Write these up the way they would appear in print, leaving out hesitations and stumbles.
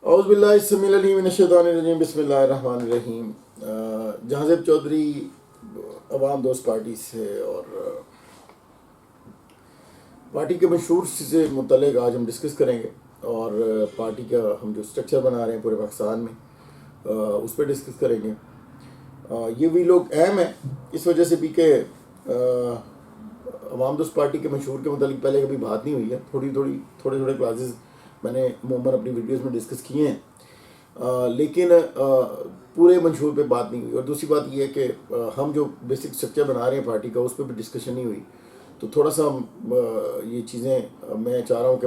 اعوذ باللہ السمیع العلیم من الشیطان الرجیم بسم اللہ الرحمن الرحیم۔ جہانزیب چودھری عوام دوست پارٹی سے اور پارٹی کے منشور سے متعلق آج ہم ڈسکس کریں گے، اور پارٹی کا ہم جو اسٹرکچر بنا رہے ہیں پورے پاکستان میں اس پہ ڈسکس کریں گے۔ یہ بھی لوگ اہم ہیں اس وجہ سے بھی کہ عوام دوست پارٹی کے منشور کے متعلق پہلے کبھی بات نہیں ہوئی ہے، تھوڑے کلاسز میں نے عموماً اپنی ویڈیوز میں ڈسکس کیے ہیں، لیکن پورے منشور پہ بات نہیں ہوئی۔ اور دوسری بات یہ ہے کہ ہم جو بیسک اسٹرکچر بنا رہے ہیں پارٹی کا اس پہ بھی ڈسکشن نہیں ہوئی، تو تھوڑا سا یہ چیزیں میں چاہ رہا ہوں کہ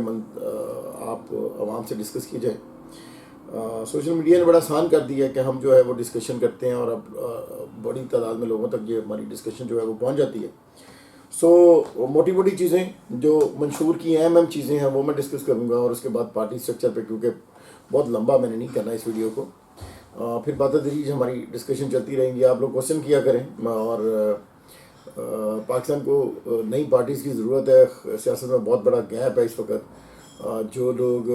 آپ عوام سے ڈسکس کی جائے۔ سوشل میڈیا نے بڑا آسان کر دیا ہے کہ ہم جو ہے وہ ڈسکشن کرتے ہیں، اور اب بڑی تعداد میں لوگوں تک یہ ہماری ڈسکشن جو ہے وہ پہنچ جاتی ہے۔ موٹی چیزیں جو منشور کی اہم چیزیں ہیں وہ میں ڈسکس کروں گا، اور اس کے بعد پارٹی اسٹرکچر پہ، کیونکہ بہت لمبا میں نے نہیں کرنا اس ویڈیو کو، پھر بات دریج ہماری ڈسکشن چلتی رہیں گی۔ آپ لوگ کوشچن کیا کریں، اور پاکستان کو نئی پارٹیز کی ضرورت ہے۔ سیاست میں بہت بڑا گیپ ہے اس وقت۔ جو لوگ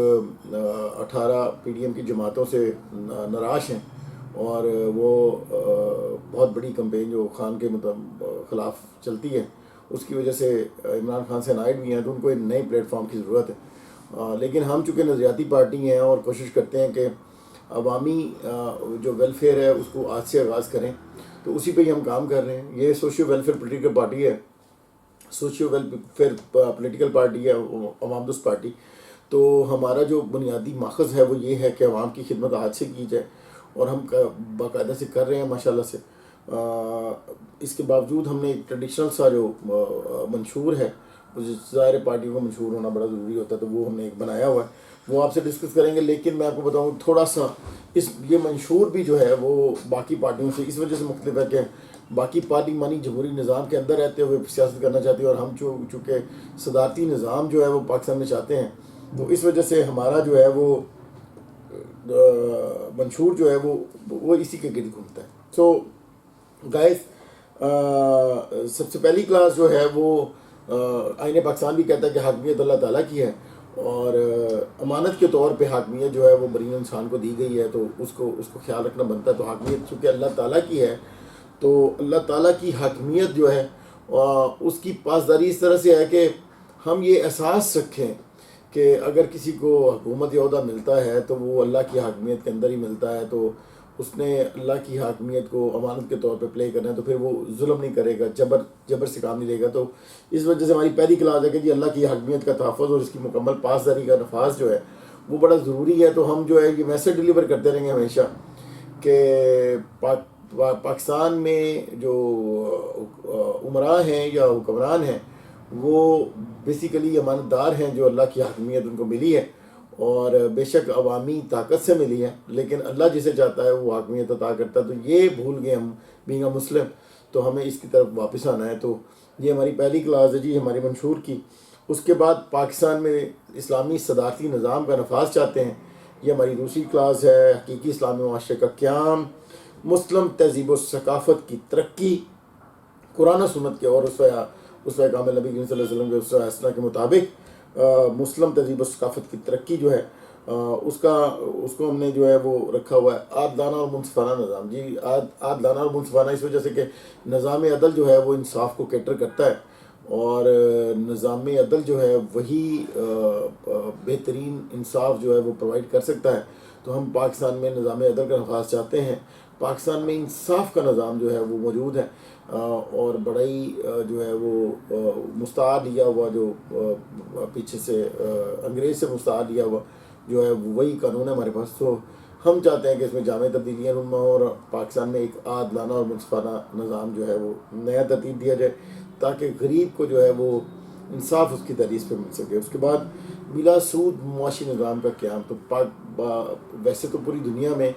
18 پی ڈی ایم کی جماعتوں سے نراش ہیں، اور وہ بہت بڑی کمپین جو خان کے خلاف چلتی ہے، اس کی وجہ سے عمران خان سے نائڈ بھی ہیں، تو ان کو ایک نئے پلیٹ فارم کی ضرورت ہے۔ لیکن ہم چونکہ نظریاتی پارٹی ہیں اور کوشش کرتے ہیں کہ عوامی جو ویلفیئر ہے اس کو آج سے آغاز کریں، تو اسی پہ ہی ہم کام کر رہے ہیں۔ یہ سوشیو ویلفیئر پولیٹیکل پارٹی ہے، سوشیو ویلفیئر پولیٹیکل پارٹی ہے عوام دوست پارٹی۔ تو ہمارا جو بنیادی ماخذ ہے وہ یہ ہے کہ عوام کی خدمت آج سے کی جائے، اور ہم باقاعدہ سے کر رہے ہیں ماشاءاللہ سے۔ اس کے باوجود ہم نے ایک ٹریڈیشنل سا جو منشور ہے، ظاہر پارٹیوں کا منشور ہونا بڑا ضروری ہوتا ہے، تو وہ ہم نے ایک بنایا ہوا ہے، وہ آپ سے ڈسکس کریں گے۔ لیکن میں آپ کو بتاؤں تھوڑا سا یہ منشور بھی جو ہے وہ باقی پارٹیوں سے اس وجہ سے مختلف ہے کہ باقی پارلیمانی جمہوری نظام کے اندر رہتے ہوئے سیاست کرنا چاہتے ہیں، اور ہم چونکہ صدارتی نظام جو ہے وہ پاکستان میں چاہتے ہیں، تو اس وجہ سے ہمارا جو ہے وہ منشور جو ہے وہ اسی کے گرد گھومتا ہے۔ سو گائز، سب سے پہلی کلاس جو ہے وہ آئین پاکستان بھی کہتا ہے کہ حاکمیت اللہ تعالیٰ کی ہے، اور امانت کے طور پہ حاکمیت جو ہے وہ برین انسان کو دی گئی ہے، تو اس کو خیال رکھنا بنتا ہے۔ تو حاکمیت چونکہ اللہ تعالیٰ کی ہے، تو اللہ تعالیٰ کی حاکمیت جو ہے اس کی پاسداری اس طرح سے ہے کہ ہم یہ احساس رکھیں کہ اگر کسی کو حکومت عہدہ ملتا ہے تو وہ اللہ کی حاکمیت کے اندر ہی ملتا ہے، تو اس نے اللہ کی حاکمیت کو امانت کے طور پہ پلے کرنا ہے، تو پھر وہ ظلم نہیں کرے گا، جبر سے کام نہیں لے گا۔ تو اس وجہ سے ہماری پہلی کلاس ہے کہ جی اللہ کی حاکمیت کا تحفظ اور اس کی مکمل پاسداری کا نفاذ جو ہے وہ بڑا ضروری ہے۔ تو ہم جو ہے یہ میسج ڈیلیور کرتے رہیں گے ہمیشہ کہ پاکستان میں جو عمراء ہیں یا حکمران ہیں وہ بیسیکلی امانت دار ہیں، جو اللہ کی حاکمیت ان کو ملی ہے، اور بے شک عوامی طاقت سے ملی ہے، لیکن اللہ جسے چاہتا ہے وہ حاکمیت عطا کرتا ہے۔ تو یہ بھول گئے ہم بینگ اے مسلم، تو ہمیں اس کی طرف واپس آنا ہے۔ تو یہ ہماری پہلی کلاس ہے جی ہماری منشور کی۔ اس کے بعد پاکستان میں اسلامی صدارتی نظام کا نفاذ چاہتے ہیں، یہ ہماری دوسری کلاس ہے۔ حقیقی اسلامی معاشرے کا قیام، مسلم تہذیب و ثقافت کی ترقی، قرآن و سنت کے اور اسوہ کامل نبی صلی اللہ علیہ وسلم کے اسوہ حسنہ کے مطابق مسلم تہذیب و ثقافت کی ترقی جو ہے اس کو ہم نے جو ہے وہ رکھا ہوا ہے عادلانہ اور منصفانہ نظام۔ جی عادلانہ اور منصفانہ اس وجہ سے کہ نظام عدل جو ہے وہ انصاف کو کیٹر کرتا ہے، اور نظام عدل جو ہے وہی بہترین انصاف جو ہے وہ پرووائڈ کر سکتا ہے۔ تو ہم پاکستان میں نظام عدل کا نفاذ چاہتے ہیں، پاکستان میں انصاف کا نظام جو ہے وہ موجود ہے، اور بڑا ہی جو ہے وہ مستعار لیا ہوا، جو پیچھے سے انگریز سے مستعار لیا ہوا جو ہے وہی قانون ہے ہمارے پاس۔ تو ہم چاہتے ہیں کہ اس میں جامع تبدیلیاں رونما ہوں، اور پاکستان میں ایک عادلانہ اور منصفانہ نظام جو ہے وہ نیا ترتیب دیا جائے، تاکہ غریب کو جو ہے وہ انصاف اس کی دہلیز پہ مل سکے۔ اس کے بعد بلا سود معاشی نظام کا قیام۔ تو ویسے تو پوری دنیا میں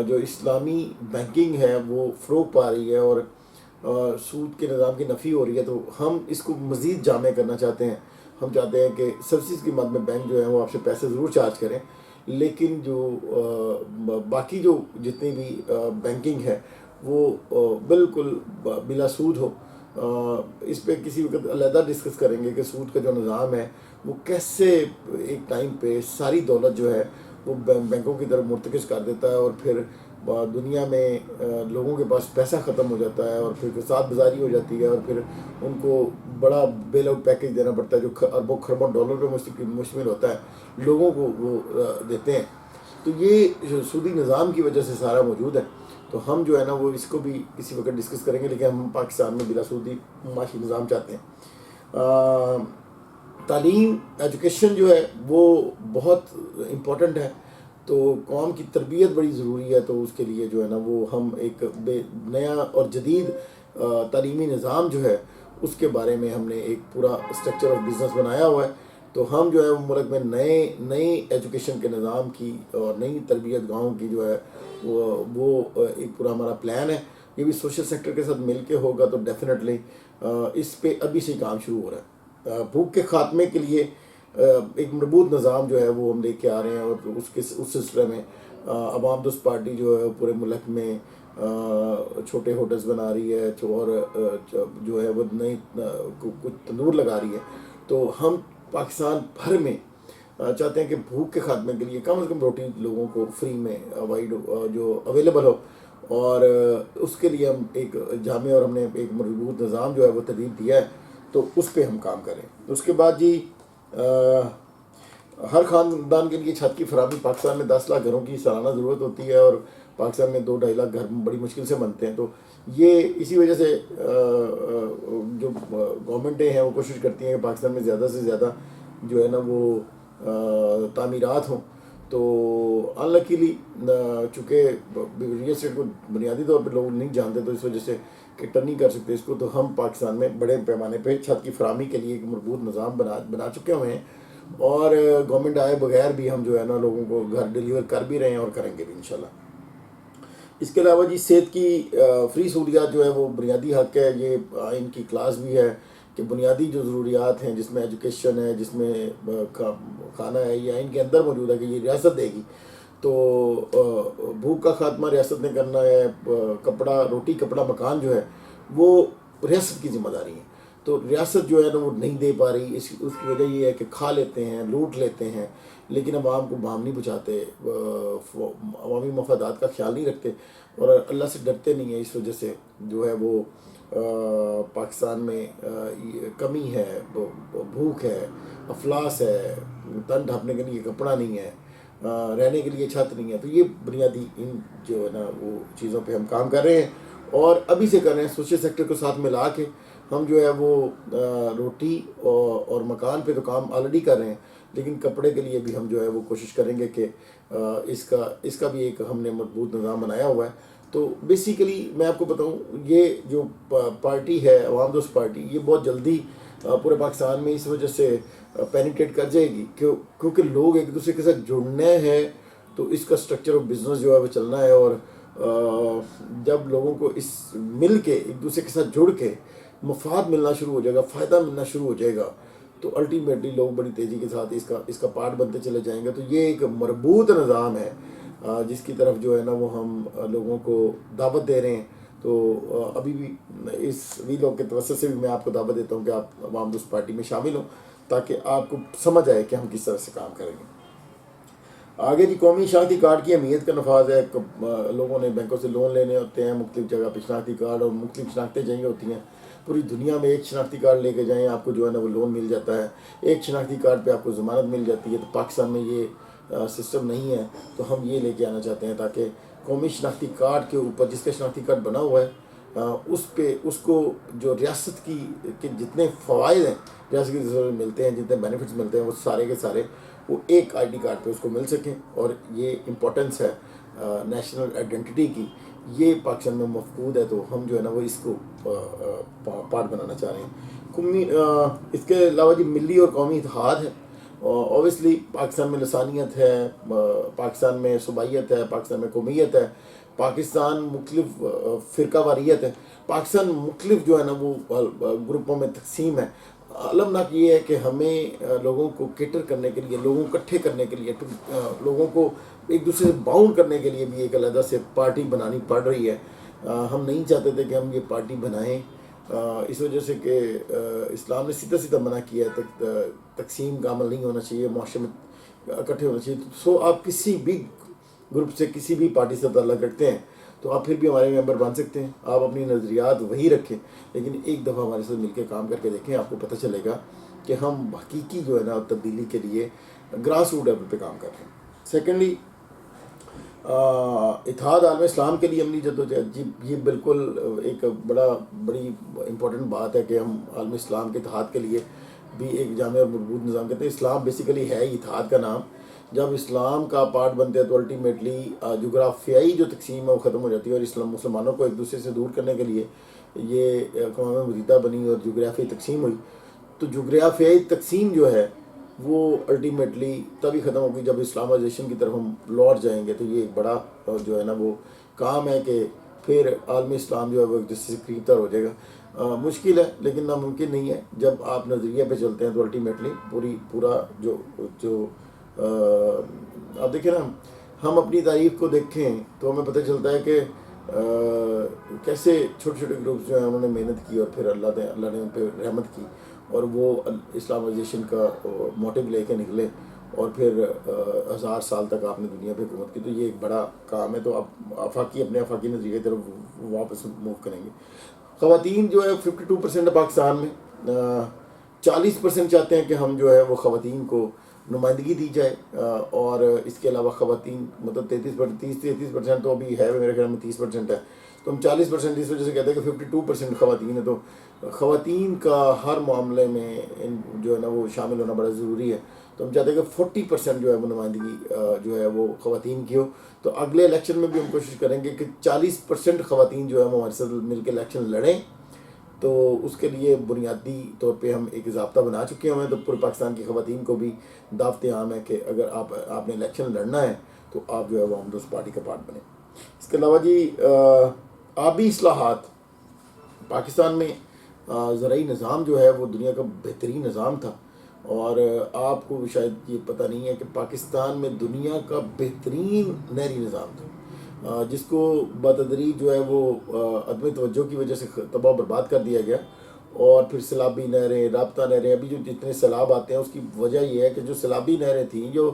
جو اسلامی بینکنگ ہے وہ فروغ پا رہی ہے، اور سود کے نظام کی نفی ہو رہی ہے، تو ہم اس کو مزید جامع کرنا چاہتے ہیں۔ ہم چاہتے ہیں کہ سروسز کی مد میں بینک جو ہے وہ آپ سے پیسے ضرور چارج کریں، لیکن جو باقی جو جتنی بھی بینکنگ ہے وہ بالکل بلا سود ہو۔ اس پہ کسی وقت علیحدہ ڈسکس کریں گے کہ سود کا جو نظام ہے وہ کیسے ایک ٹائم پہ ساری دولت جو ہے وہ بینکوں کی طرف مرتکز کر دیتا ہے، اور پھر دنیا میں لوگوں کے پاس پیسہ ختم ہو جاتا ہے، اور پھر فساد بازاری ہو جاتی ہے، اور پھر ان کو بڑا بیل آؤٹ پیکج دینا پڑتا ہے جو اربوں خربوں ڈالر پہ مشتمل ہوتا ہے، لوگوں کو وہ دیتے ہیں. تو یہ جو سودی نظام کی وجہ سے سارا موجود ہے. تو ہم جو ہے نا وہ اس کو بھی کسی وقت ڈسکس کریں گے، لیکن ہم پاکستان میں بلا سودی معاشی نظام چاہتے ہیں. تعلیم، ایجوکیشن جو ہے وہ بہت امپورٹنٹ ہے. تو قوم کی تربیت بڑی ضروری ہے. تو اس کے لیے جو ہے نا وہ ہم ایک نیا اور جدید تعلیمی نظام جو ہے اس کے بارے میں ہم نے ایک پورا اسٹرکچر آف بزنس بنایا ہوا ہے. تو ہم جو ہے ملک میں نئے ایجوکیشن کے نظام کی اور نئی تربیت گاؤں کی جو ہے وہ ایک پورا ہمارا پلان ہے. یہ بھی سوشل سیکٹر کے ساتھ مل کے ہوگا. تو ڈیفینیٹلی اس پہ ابھی سے کام شروع ہو رہا ہے. بھوک کے خاتمے کے لیے ایک مربوط نظام جو ہے وہ ہم لے کے آ رہے ہیں، اور اس سلسلے میں عوام دوست پارٹی جو ہے پورے ملک میں چھوٹے ہوٹلز بنا رہی ہے، اور جو ہے وہ نئی کچھ تندور لگا رہی ہے. تو ہم پاکستان بھر میں چاہتے ہیں کہ بھوک کے خاتمے کے لیے کم از کم روٹی لوگوں کو فری میں جو اویلیبل ہو، اور اس کے لیے ہم ایک جامع اور ہم نے ایک مربوط نظام جو ہے وہ ترتیب دیا ہے. تو اس پہ ہم کام کریں. اس کے بعد جی ہر خاندان کے لیے چھت کی فراہمی. پاکستان میں 10 لاکھ گھروں کی سالانہ ضرورت ہوتی ہے، اور پاکستان میں 2-2.5 لاکھ گھر بڑی مشکل سے بنتے ہیں. تو یہ اسی وجہ سے جو گورنمنٹیں ہیں وہ کوشش کرتی ہیں کہ پاکستان میں زیادہ سے زیادہ جو ہے نا وہ تعمیرات ہوں. تو انلکیلی چونکہ ریل اسٹیٹ کو بنیادی طور پہ لوگ نہیں جانتے، تو اس وجہ سے کٹر نہیں کر سکتے اس کو. تو ہم پاکستان میں بڑے پیمانے پہ چھت کی فراہمی کے لیے ایک مربوط نظام بنا چکے ہوئے ہیں، اور گورنمنٹ آئے بغیر بھی ہم جو ہے نا لوگوں کو گھر ڈیلیور کر بھی رہے ہیں اور کریں گے بھی انشاءاللہ. اس کے علاوہ جی صحت کی فری سہولیات جو ہے وہ بنیادی حق ہے. یہ آئین کی کلاس بھی ہے کہ بنیادی جو ضروریات ہیں جس میں ایجوکیشن ہے، جس میں کھانا ہے، یہ آئین کے اندر موجود ہے کہ یہ ریاست دے گی. تو بھوک کا خاتمہ ریاست نے کرنا ہے. روٹی کپڑا مکان جو ہے وہ ریاست کی ذمہ داری ہے. تو ریاست جو ہے نا وہ نہیں دے پا رہی. اس کی وجہ یہ ہے کہ کھا لیتے ہیں، لوٹ لیتے ہیں، لیکن عوام کو بام نہیں بچاتے، عوامی مفادات کا خیال نہیں رکھتے، اور اللہ سے ڈرتے نہیں ہیں. اس وجہ سے جو ہے وہ پاکستان میں کمی ہے، بھوک ہے، افلاس ہے، تن ڈھانپنے کے لیے کپڑا نہیں ہے، رہنے کے لیے چھت نہیں ہے. تو یہ بنیادی ان جو ہے نا وہ چیزوں پہ ہم کام کر رہے ہیں، اور ابھی سے کر رہے ہیں. سوشل سیکٹر کو ساتھ ملا کے ہم جو ہے وہ روٹی اور مکان پہ تو کام آلریڈی کر رہے ہیں، لیکن کپڑے کے لیے بھی ہم جو ہے وہ کوشش کریں گے کہ اس کا بھی ایک ہم نے مضبوط نظام بنایا ہوا ہے. تو بیسیکلی میں آپ کو بتاؤں، یہ جو پارٹی ہے عوام دوست پارٹی، یہ بہت جلدی پورے پاکستان میں اس وجہ سے پینیٹریٹ کر جائے گی کیونکہ لوگ ایک دوسرے کے ساتھ جڑنے ہیں. تو اس کا اسٹرکچر آف بزنس جو ہے وہ چلنا ہے، اور جب لوگوں کو اس مل کے ایک دوسرے کے ساتھ جڑ کے مفاد ملنا شروع ہو جائے گا، فائدہ ملنا شروع ہو جائے گا، تو الٹیمیٹلی لوگ بڑی تیزی کے ساتھ اس کا پارٹ بنتے چلے جائیں گے. تو یہ ایک مربوط نظام ہے جس کی طرف جو ہے نا وہ ہم لوگوں کو دعوت دے رہے ہیں. تو ابھی بھی اس ویلاگ کے توسط سے بھی میں آپ کو دعوت دیتا ہوں کہ آپ عوام دوست پارٹی میں شامل ہوں، تاکہ آپ کو سمجھ آئے کہ ہم کس طرح سے کام کریں گے. آگے جی قومی شناختی کارڈ کی اہمیت کا نفاذ ہے. لوگوں نے بینکوں سے لون لینے ہوتے ہیں، مختلف جگہ پہ شناختی کارڈ اور مختلف شناختیں چاہیے ہوتی ہیں. پوری دنیا میں ایک شناختی کارڈ لے کے جائیں آپ کو جو ہے نا وہ لون مل جاتا ہے. ایک شناختی کارڈ پہ آپ کو ضمانت مل جاتی ہے. تو پاکستان میں یہ سسٹم نہیں ہے. تو ہم یہ لے کے آنا چاہتے ہیں تاکہ قومی شناختی کارڈ کے اوپر جس کا شناختی کارڈ بنا ہوا ہے اس کو جو ریاست کے جتنے فوائد ہیں ریاست کی طرف ملتے ہیں، جتنے بینیفٹس ملتے ہیں، وہ سارے کے سارے وہ ایک آئی ڈی کارڈ پہ اس کو مل سکیں. اور یہ امپورٹنس ہے نیشنل آئیڈینٹی کی، یہ پاکستان میں مفقود ہے. تو ہم جو ہے نا وہ اس کو پارٹ بنانا چاہ رہے ہیں. اس کے علاوہ جی ملی اور قومی اتحاد ہے. اوبیسلی پاکستان میں لسانیت ہے، پاکستان میں صوبائیت ہے، پاکستان میں قومیت ہے، پاکستان مختلف فرقہ واریت ہے، پاکستان مختلف جو ہے نا وہ گروپوں میں تقسیم ہے. المناک یہ ہے کہ ہمیں لوگوں کو کیٹر کرنے کے لیے، لوگوں کو اکٹھے کرنے کے لیے، لوگوں کو ایک دوسرے سے باؤنڈ کرنے کے لیے بھی ایک علیحدہ سے پارٹی بنانی پڑ رہی ہے. ہم نہیں چاہتے تھے کہ ہم یہ پارٹی بنائیں، اس وجہ سے کہ اسلام نے سیدھا منع کیا ہے. تقسیم کا عمل نہیں ہونا چاہیے. معاشرے میں اکٹھے ہونا چاہیے. سو آپ کسی بھی گروپ سے کسی بھی پارٹی سے تعلق رکھتے ہیں تو آپ پھر بھی ہمارے ممبر بن سکتے ہیں. آپ اپنی نظریات وہی رکھیں لیکن ایک دفعہ ہمارے ساتھ مل کے کام کر کے دیکھیں, آپ کو پتہ چلے گا کہ ہم حقیقی جو ہے نا تبدیلی کے لیے گراس روٹ لیول پہ کام کر رہے ہیں. سیکنڈلی, اتحاد عالم اسلام کے لیے عملی جدوجہد, جی یہ بالکل ایک بڑی امپورٹنٹ بات ہے کہ ہم عالم اسلام کے اتحاد کے لیے بھی ایک جامع اور مربوط نظام کرتے ہیں. اسلام بیسیکلی ہے اتحاد کا نام. جب اسلام کا پارٹ بنتے ہیں تو الٹیمیٹلی جغرافیائی جو تقسیم ہے وہ ختم ہو جاتی ہے, اور مسلمانوں کو ایک دوسرے سے دور کرنے کے لیے یہ اقوام متحدہ بنی اور جغرافیائی تقسیم ہوئی. تو جغرافیائی تقسیم جو ہے وہ الٹیمیٹلی تبھی ختم ہوگی جب اسلامائزیشن کی طرف ہم لوٹ جائیں گے. تو یہ ایک بڑا جو ہے نا وہ کام ہے کہ پھر عالمی اسلام جو ہے وہ ایک دوسرے سے قریب تر ہو جائے گا. مشکل ہے لیکن ناممکن نہیں ہے. جب آپ نظریے پہ چلتے ہیں تو الٹیمیٹلی پورا جو آپ دیکھیں نا, ہم اپنی تاریخ کو دیکھیں تو ہمیں پتہ چلتا ہے کہ کیسے چھوٹے چھوٹے گروپس جو ہیں انہوں نے محنت کی اور پھر اللہ نے ان پہ رحمت کی اور وہ اسلامائزیشن کا موٹیو لے کے نکلے اور پھر 1000 سال تک آپ نے دنیا پہ حکومت کی. تو یہ ایک بڑا کام ہے. تو آپ اپنے آفاقی نظریے کی طرف واپس موو کریں گے. خواتین جو ہے 52% پاکستان میں, 40% چاہتے ہیں کہ ہم جو ہے وہ خواتین کو نمائندگی دی جائے, اور اس کے علاوہ خواتین مطلب 33% تو ابھی ہے, میرے خیال میں 30% ہے. تو ہم 40% اس وجہ سے کہتے ہیں کہ 52% خواتین ہیں. تو خواتین کا ہر معاملے میں جو ہے نا وہ شامل ہونا بڑا ضروری ہے. تو ہم چاہتے ہیں کہ 40% جو ہے وہ نمائندگی جو ہے وہ خواتین کی ہو. تو اگلے الیکشن میں بھی ہم کوشش کریں گے کہ 40% خواتین جو ہے وہ ہمارے ساتھ مل کے الیکشن لڑیں. تو اس کے لیے بنیادی طور پہ ہم ایک ضابطہ بنا چکے ہیں. تو پورے پاکستان کی خواتین کو بھی دعوت عام ہے کہ اگر آپ نے الیکشن لڑنا ہے تو آپ جو ہے وہ ہم اس پارٹی کا پارٹ بنیں. اس کے علاوہ جی آبی اصلاحات, پاکستان میں زرعی نظام جو ہے وہ دنیا کا بہترین نظام تھا, اور آپ کو شاید یہ پتہ نہیں ہے کہ پاکستان میں دنیا کا بہترین نہری نظام تھا, جس کو بتدریج جو ہے وہ عدم توجہ کی وجہ سے تباہ و برباد کر دیا گیا. اور پھر سیلابی نہریں, رابطہ نہریں, ابھی جو جتنے سیلاب آتے ہیں اس کی وجہ یہ ہے کہ جو سیلابی نہریں تھیں, جو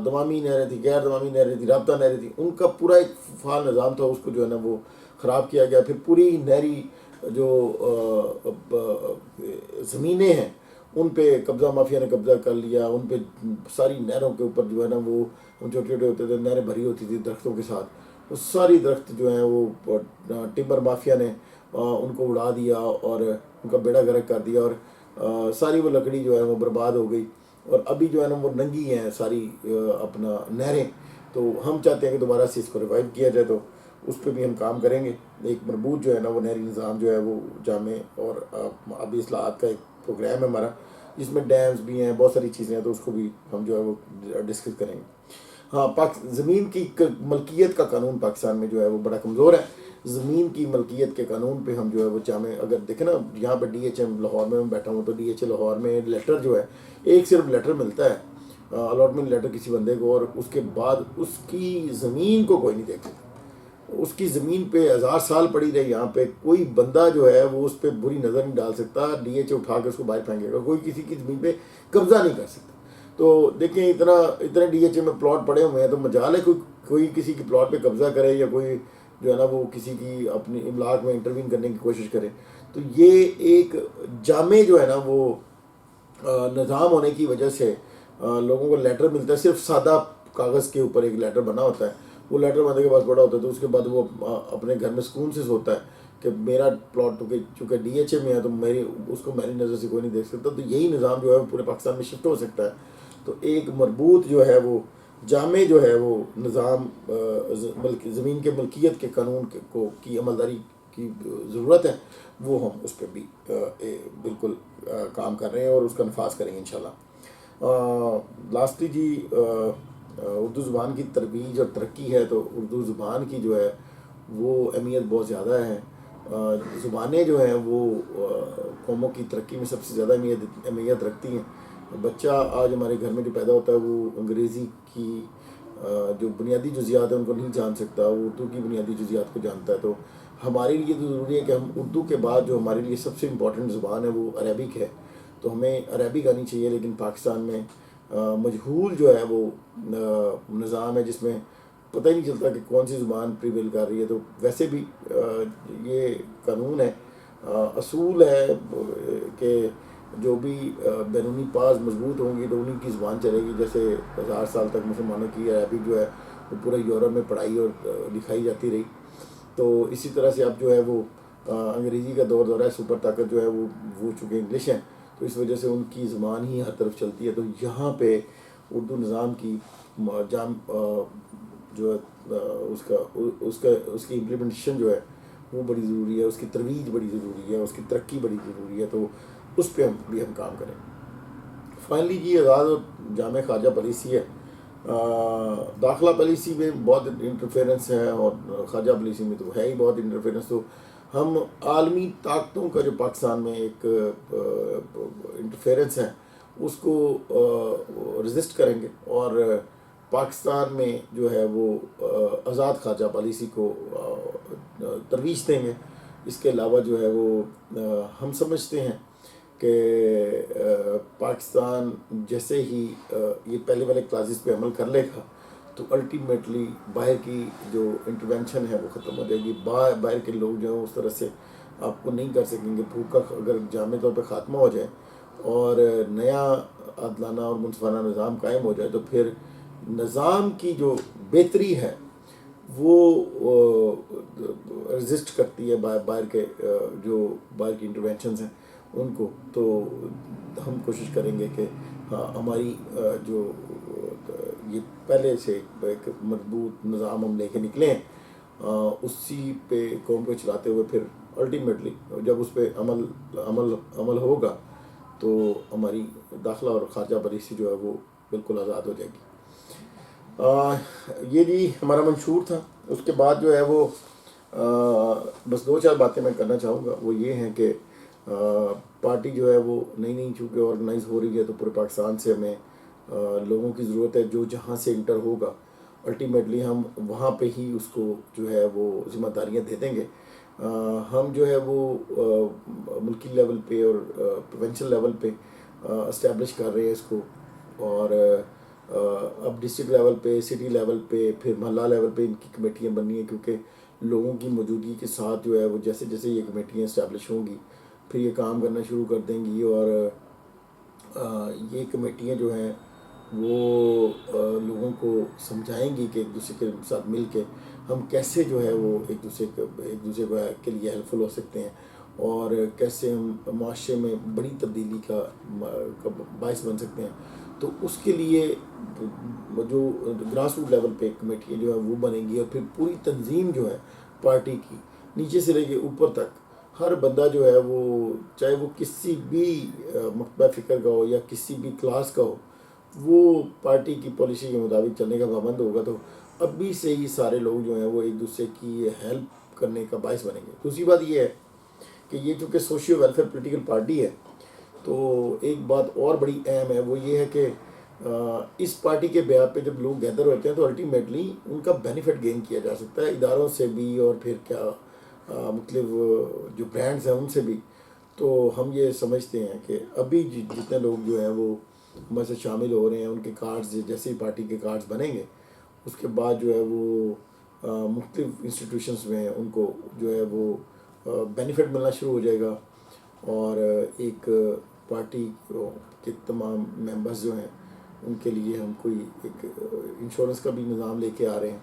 دمامی نہریں تھیں, غیر دمامی نہریں تھیں, رابطہ نہریں تھیں, ان کا پورا ایک فعال نظام تھا, اس کو جو ہے نا وہ خراب کیا گیا. پھر پوری نہری جو زمینیں ہیں ان پہ قبضہ مافیا نے قبضہ کر لیا. ان پہ ساری نہروں کے اوپر جو ہے نا وہ چھوٹے چھوٹے ہوتے تھے, نہریں بھری ہوتی تھی درختوں کے ساتھ, وہ ساری درخت جو ہیں وہ ٹمبر مافیا نے ان کو اڑا دیا اور ان کا بیڑا غرق کر دیا, اور ساری وہ لکڑی جو ہے وہ برباد ہو گئی. اور ابھی جو ہے نا وہ ننگی ہیں ساری اپنا نہریں. تو ہم چاہتے ہیں کہ دوبارہ سے اس کو ریوائیو کیا جائے, تو اس پہ بھی ہم کام کریں گے. ایک مربوط جو ہے نا وہ نہری نظام جو ہے وہ جامع اور آبی اصلاحات کا ایک پروگرام ہے ہمارا, جس میں ڈیمز بھی ہیں, بہت ساری چیزیں ہیں, تو اس کو بھی ہم جو ہے وہ ڈسکس کریں گے. ہاں, زمین کی ملکیت کا قانون پاکستان میں جو ہے وہ بڑا کمزور ہے. زمین کی ملکیت کے قانون پہ ہم جو ہے وہ جامع, اگر دیکھیں نا یہاں پہ ڈی ایچ ایم لاہور میں بیٹھا ہوں تو ڈی ایچ اے لاہور میں لیٹر جو ہے, ایک صرف لیٹر ملتا ہے الاٹمنٹ لیٹر کسی بندے کو, اور اس کے بعد اس کی زمین کو کوئی نہیں دیکھتا. اس کی زمین پہ 1000 سال پڑی رہے, یہاں پہ کوئی بندہ جو ہے وہ اس پہ بری نظر نہیں ڈال سکتا. ڈی ایچ اے اٹھا کے اس کو باہر پھینکے گا, کوئی کسی کی زمین پہ قبضہ نہیں کر سکتا. تو دیکھیں اتنے ڈی ایچ اے میں پلاٹ پڑے ہوئے ہیں, تو مجال ہے کوئی کسی کی پلاٹ پہ قبضہ کرے یا کوئی جو ہے نا وہ کسی کی اپنی املاک میں انٹروین کرنے کی کوشش کرے. تو یہ ایک جامع جو ہے نا وہ نظام ہونے کی وجہ سے لوگوں کو لیٹر ملتا ہے, صرف سادہ کاغذ کے اوپر ایک لیٹر بنا ہوتا ہے. وہ لیٹر بندے کے پاس پڑا ہوتا ہے, تو اس کے بعد وہ اپنے گھر میں سکون سے سوتا ہے کہ میرا پلاٹ چونکہ ڈی ایچ اے میں ہے تو اس کو میری نظر سے کوئی نہیں دیکھ سکتا. تو یہی نظام جو ہے پورے پاکستان میں شفٹ ہو سکتا ہے. تو ایک مربوط جو ہے وہ جامع جو ہے وہ نظام زمین کے ملکیت کے قانون کی عملداری کی ضرورت ہے, وہ ہم اس پہ بھی بالکل کام کر رہے ہیں اور اس کا نفاذ کریں گے انشاءاللہ. لاسٹلی جی اردو زبان کی ترویج اور ترقی ہے, تو اردو زبان کی جو ہے وہ اہمیت بہت زیادہ ہے. زبانیں جو ہیں وہ قوموں کی ترقی میں سب سے زیادہ اہمیت رکھتی ہیں. بچہ آج ہمارے گھر میں جو پیدا ہوتا ہے وہ انگریزی کی جو بنیادی جزیات ہیں ان کو نہیں جان سکتا, وہ اردو کی بنیادی جزیات کو جانتا ہے. تو ہمارے لیے تو ضروری ہے کہ ہم اردو کے بعد جو ہمارے لیے سب سے امپورٹنٹ زبان ہے وہ عربک ہے, تو ہمیں عربک آنی چاہیے. لیکن پاکستان میں مجہول جو ہے وہ نظام ہے جس میں پتہ ہی نہیں چلتا کہ کون سی زبان پریویل کر رہی ہے. تو ویسے بھی یہ قانون ہے، اصول ہے کہ جو بھی بیرونی پاس مضبوط ہوں گی تو انہیں کی زبان چلے گی. جیسے 1000 سال تک مسلمانوں کی عربی جو ہے وہ پورے یورپ میں پڑھائی اور لکھائی جاتی رہی. تو اسی طرح سے اب جو ہے وہ انگریزی کا دور ہے، سپر طاقت جو ہے وہ چونکہ انگلش ہے تو اس وجہ سے ان کی زبان ہی ہر طرف چلتی ہے. تو یہاں پہ اردو نظام کی جو ہے اس کی امپلیمنٹیشن جو ہے وہ بڑی ضروری ہے، اس کی ترویج بڑی ضروری ہے، اس کی ترقی بڑی ضروری ہے. تو اس پہ ہم کام کریں. فائنلی جی آزاد اور جامع خواجہ پالیسی ہے. داخلہ پالیسی میں بہت انٹرفیرنس ہے اور خواجہ پالیسی میں تو ہے ہی بہت انٹرفیرنس. تو ہم عالمی طاقتوں کا جو پاکستان میں ایک انٹرفیرنس ہے اس کو رزسٹ کریں گے اور پاکستان میں جو ہے وہ آزاد خواجہ پالیسی کو ترویج دیں گے. اس کے علاوہ جو ہے وہ ہم سمجھتے ہیں کہ پاکستان جیسے ہی یہ پہلے والے کلاسز پہ عمل کر لے گا تو الٹیمیٹلی باہر کی جو انٹرونشن ہے وہ ختم ہو جائے گی. باہر کے لوگ جو ہیں اس طرح سے آپ کو نہیں کر سکیں گے. بھوک کا اگر جامع طور پہ خاتمہ ہو جائے اور نیا عادلانہ اور منصفانہ نظام قائم ہو جائے تو پھر نظام کی جو بہتری ہے وہ رزسٹ کرتی ہے باہر کے جو باہر کی انٹرونشنز ہیں ان کو. تو ہم کوشش کریں گے کہ ہاں ہماری جو یہ پہلے سے ایک مضبوط نظام ہم لے کے نکلے ہیں اسی پہ قوم کو چلاتے ہوئے پھر الٹیمیٹلی جب اس پہ عمل ہوگا تو ہماری داخلہ اور خارجہ پالیسی جو ہے وہ بالکل آزاد ہو جائے گی. یہ جی ہمارا منشور تھا. اس کے بعد جو ہے وہ بس 2-4 باتیں میں کرنا چاہوں گا. وہ یہ ہیں کہ پارٹی جو ہے وہ نئی چونکہ آرگنائز ہو رہی ہے تو پورے پاکستان سے ہمیں لوگوں کی ضرورت ہے جو جہاں سے انٹر ہوگا الٹیمیٹلی ہم وہاں پہ ہی اس کو جو ہے وہ ذمہ داریاں دے دیں گے. ہم جو ہے وہ ملکی لیول پہ اور پروونشل لیول پہ اسٹیبلش کر رہے ہیں اس کو اور اب ڈسٹرکٹ لیول پہ، سٹی لیول پہ، پھر محلہ لیول پہ ان کی کمیٹیاں بننی ہیں کیونکہ لوگوں کی موجودگی کے ساتھ جو ہے وہ جیسے جیسے یہ کمیٹیاں اسٹیبلش ہوں گی پھر یہ کام کرنا شروع کر دیں گی. اور یہ کمیٹیاں جو ہیں وہ لوگوں کو سمجھائیں گی کہ ایک دوسرے کے ساتھ مل کے ہم کیسے جو ہے وہ ایک دوسرے کو کے لیے ہیلپ فل ہو سکتے ہیں اور کیسے ہم معاشرے میں بڑی تبدیلی کا باعث بن سکتے ہیں. تو اس کے لیے جو گراس روٹ لیول پہ کمیٹیاں جو ہے وہ بنیں گی اور پھر پوری تنظیم جو ہے پارٹی کی نیچے سے لے کے اوپر تک ہر بندہ جو ہے وہ چاہے وہ کسی بھی مکتبہ فکر کا ہو یا کسی بھی کلاس کا ہو وہ پارٹی کی پالیسی کے مطابق چلنے کا پابند ہوگا. تو ابھی سے ہی سارے لوگ جو ہیں وہ ایک دوسرے کی ہیلپ کرنے کا باعث بنیں گے. دوسری بات یہ ہے کہ یہ چونکہ سوشیو ویلفیئر پولیٹیکل پارٹی ہے تو ایک بات اور بڑی اہم ہے وہ یہ ہے کہ اس پارٹی کے بیان پہ جب لوگ گیدر ہوتے ہیں تو الٹیمیٹلی ان کا بینیفٹ گین کیا جا سکتا ہے اداروں سے بھی اور پھر کیا مختلف جو برانڈز ہیں ان سے بھی. تو ہم یہ سمجھتے ہیں کہ ابھی جتنے لوگ جو ہیں وہ ہمارے سے شامل ہو رہے ہیں ان کے کارڈز جیسے ہی پارٹی کے کارڈز بنیں گے اس کے بعد جو ہے وہ مختلف انسٹیٹیوشنز میں ان کو جو ہے وہ بینیفٹ ملنا شروع ہو جائے گا. اور ایک پارٹی کے تمام ممبرز جو ہیں ان کے لیے ہم کوئی ایک انشورنس کا بھی نظام لے کے آ رہے ہیں.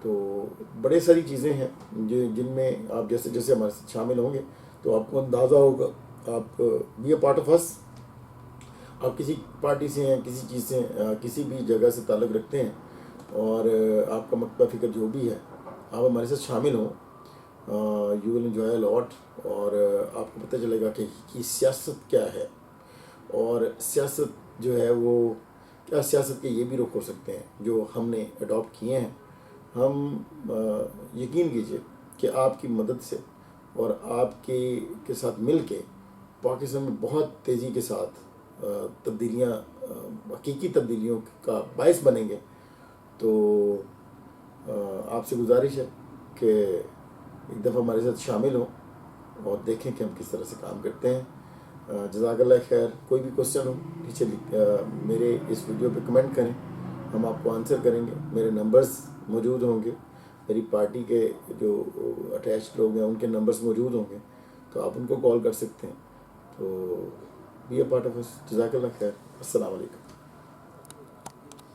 تو بڑے ساری چیزیں ہیں جن میں آپ جیسے جیسے ہمارے ساتھ شامل ہوں گے تو آپ کو اندازہ ہوگا. آپ بی اے پارٹ آف اس. آپ کسی پارٹی سے ہیں، کسی چیز سے کسی بھی جگہ سے تعلق رکھتے ہیں اور آپ کا مکتبہ فکر جو بھی ہے آپ ہمارے ساتھ شامل ہوں یو ول انجوائے اے لاٹ. اور آپ کو پتہ چلے گا کہ سیاست کیا ہے اور سیاست جو ہے وہ کیا سیاست کے یہ بھی رخ ہو سکتے ہیں جو ہم نے اڈاپٹ کیے ہیں. ہم یقین کیجئے کہ آپ کی مدد سے اور آپ کے ساتھ مل کے پاکستان میں بہت تیزی کے ساتھ تبدیلیاں حقیقی تبدیلیوں کا باعث بنیں گے. تو آپ سے گزارش ہے کہ ایک دفعہ ہمارے ساتھ شامل ہوں اور دیکھیں کہ ہم کس طرح سے کام کرتے ہیں. جزاک اللہ خیر. کوئی بھی کوشچن ہو نیچے میرے اس ویڈیو پہ کمنٹ کریں, ہم آپ کو آنسر کریں گے. میرے نمبرز موجود ہوں گے, میری پارٹی کے جو اٹیچ لوگ ہیں ان کے نمبرز موجود ہوں گے, تو آپ ان کو کال کر سکتے ہیں. تو بی اے پارٹ آف اس. جزاک اللہ خیر. السلام علیکم.